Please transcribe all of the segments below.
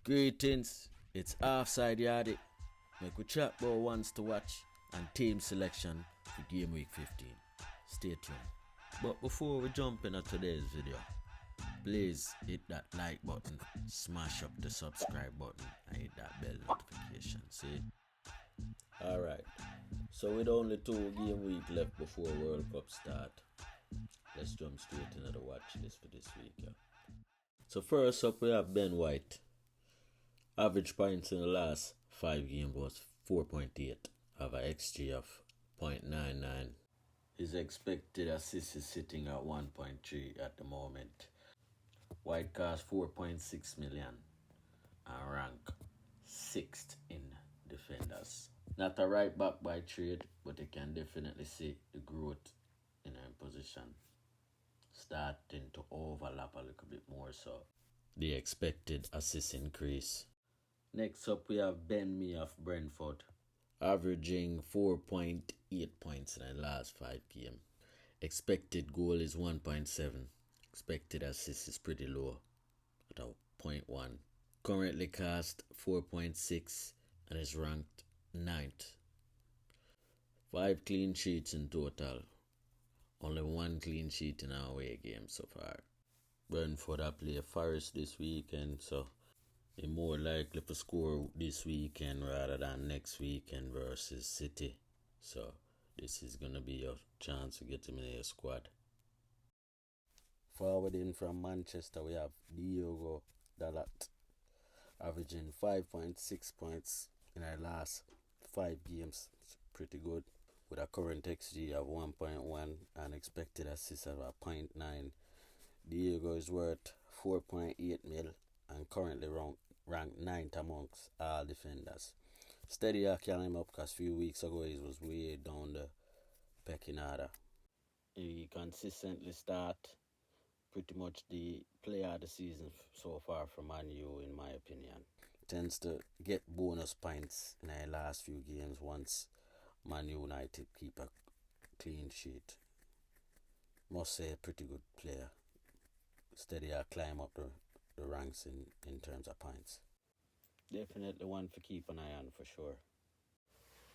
Greetings, it's Offside Yardy. Make we chat about ones to watch and team selection for game week 15. Stay tuned. But before we jump into today's video, please hit that like button, smash up the subscribe button, and hit that bell notification. See? Alright, so with only 2 game week left before World Cup start, let's jump straight into the watch list for this week. Yeah. So first up we have Ben White. Average points in the last 5 games was 4.8. Have an XG of 0.99. His expected assist is sitting at 1.3 at the moment. White cost 4.6 million and rank 6th in defenders. Not a right back by trade, but you can definitely see the growth in her position starting to overlap a little bit more so. The expected assist increase. Next up we have Ben Mee of Brentford, averaging 4.8 points in the last 5 games. Expected goal is 1.7. Expected assist is pretty low at a 0.1. Currently cost 4.6 and is ranked 9th. 5 clean sheets in total. Only 1 clean sheet in our away game so far. Brentford are play Forest this weekend, so they're more likely to score this weekend rather than next weekend versus City. So this is going to be your chance to get him in your squad. Forward in from Manchester, we have Diogo Dalot, averaging 5.6 points in our last 5 games. It's pretty good. With a current XG of 1.1 and expected assist of a 0.9. Diego is worth 4.8 mil and currently ranked 9th amongst all defenders. Steady I can him up because a few weeks ago he was way down the pecking order. He consistently start pretty much the player of the season so far for Man U in my opinion. Tends to get bonus points in the last few games once Man United keep a clean sheet. Must say a pretty good player. Steady I climb up the ranks in terms of points. Definitely one to keep an eye on for sure.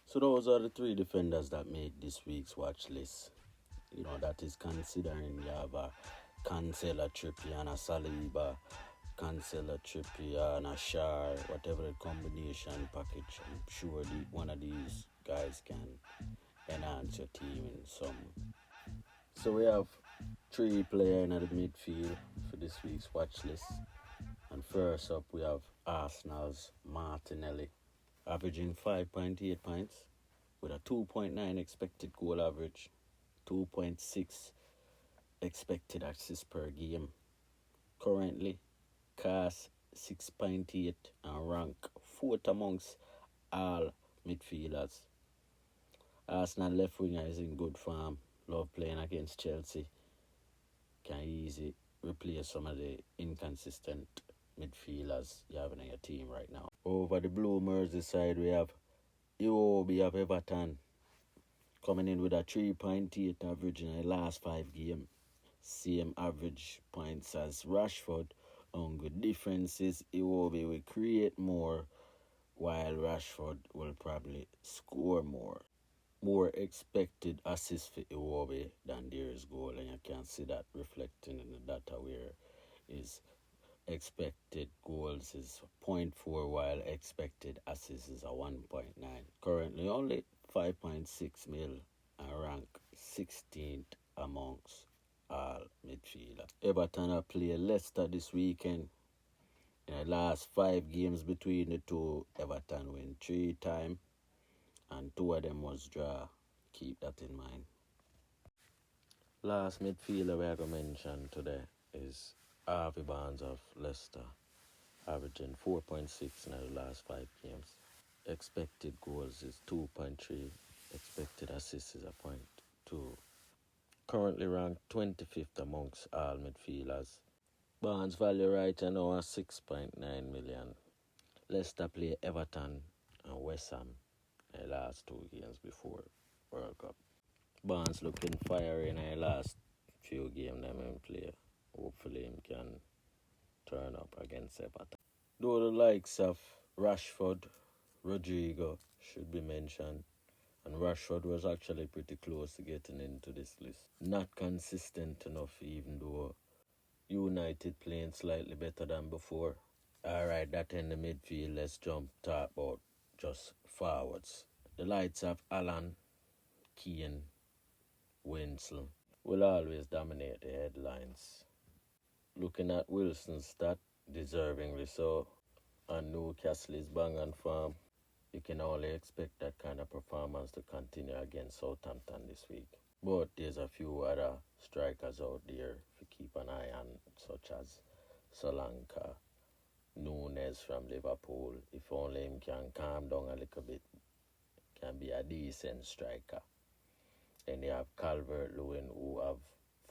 So those are the 3 defenders that made this week's watch list. You know, that is considering you have a Cancelo, Trippier and a Saliba, Cancelo, Trippier and a Shar, whatever the combination package. I'm sure one of these guys can enhance your team in some. So we have 3 players in the midfield for this week's watch list. And first up we have Arsenal's Martinelli, averaging 5.8 points with a 2.9 expected goal average, 2.6 expected assists per game. Currently cost 6.8 and rank 4th amongst all midfielders. Arsenal left winger is in good form. Love playing against Chelsea. Can easily replace some of the inconsistent midfielders you have in your team right now. Over the Blue Merseyside, we have Iwobi of Everton coming in with a 3.8 average in the last 5 games. Same average points as Rashford. Only difference is Iwobi will create more while Rashford will probably score more. More expected assists for Iwobi than there is goal, and you can see that reflecting in the data where his expected goals is 0.4 while expected assists is a 1.9. Currently only 5.6 mil and rank 16th amongst all midfielders. Everton are play Leicester this weekend. In the last 5 games between the two, Everton win 3 times. And 2 of them was draw. Keep that in mind. Last midfielder we are going to mention today is Harvey Barnes of Leicester, averaging 4.6 in the last 5 games. Expected goals is 2.3. Expected assists is a 0.2. Currently ranked 25th amongst all midfielders. Barnes value right now at 6.9 million. Leicester play Everton and West Ham in the last 2 games before World Cup. Barnes looking fiery in the last few games that he play. Hopefully he can turn up against Everton. Though the likes of Rashford, Rodrigo should be mentioned, and Rashford was actually pretty close to getting into this list. Not consistent enough, even though United playing slightly better than before. Alright, that in the midfield, let's talk about just forwards. The likes of Haaland, Keane, Winslow will always dominate the headlines. Looking at Wilson's stat, deservingly so, and Newcastle is bang on form, you can only expect that kind of performance to continue against Southampton this week. But there's a few other strikers out there to keep an eye on, such as Solanka, Nunes from Liverpool. If only him can calm down a little bit, can be a decent striker. Then you have Calvert-Lewin, who have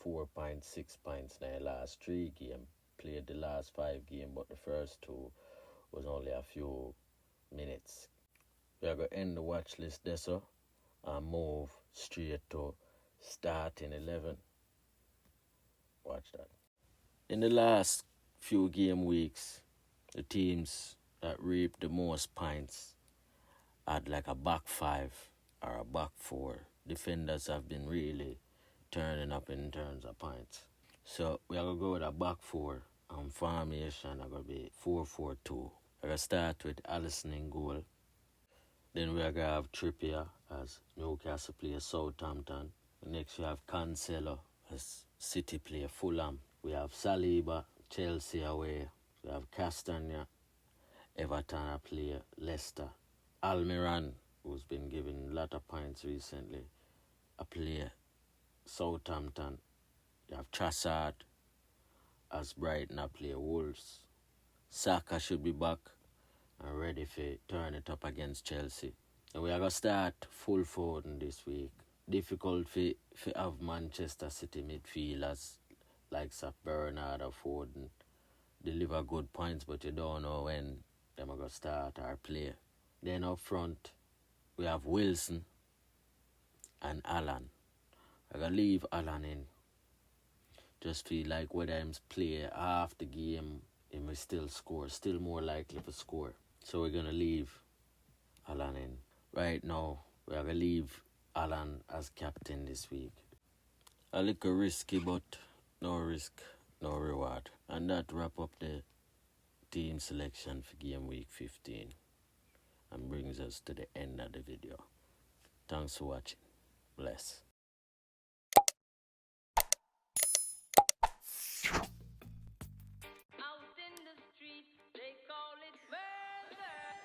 4.6 points in the last 3 games. Played the last 5 games, but the first 2 was only a few minutes. We are going to end the watch list there, so, and move straight to starting 11. Watch that. In the last few game weeks, the teams that reaped the most points had like a back 5 or a back 4. Defenders have been really turning up in terms of points. So we are going to go with a back 4, and formation are going to be 4-4-2. We're going to start with Alisson in goal. Then we are going to have Trippier as Newcastle play Southampton. Next we have Cancelo as City play Fulham. We have Saliba, Chelsea away. We have Castagna, Everton play Leicester. Almiron, who's been given a lot of points recently, a player Southampton. You have Trossard as Brighton a play Wolves. Saka should be back and ready for turn it up against Chelsea. And we are going to start full Foden this week. Difficult for have Manchester City midfielders like Bernard or Foden deliver good points, but you don't know when they're going to start or play. Then up front, we have Wilson and Haaland. I'm going to leave Haaland in. Just feel like whether him play half the game, he may still score. Still more likely to score. So we're going to leave Haaland in. Right now, we're going to leave Haaland as captain this week. A little risky, but no risk, no reward. And that wrap up the team selection for game week 15. And brings us to the end of the video. Thanks for watching. Bless.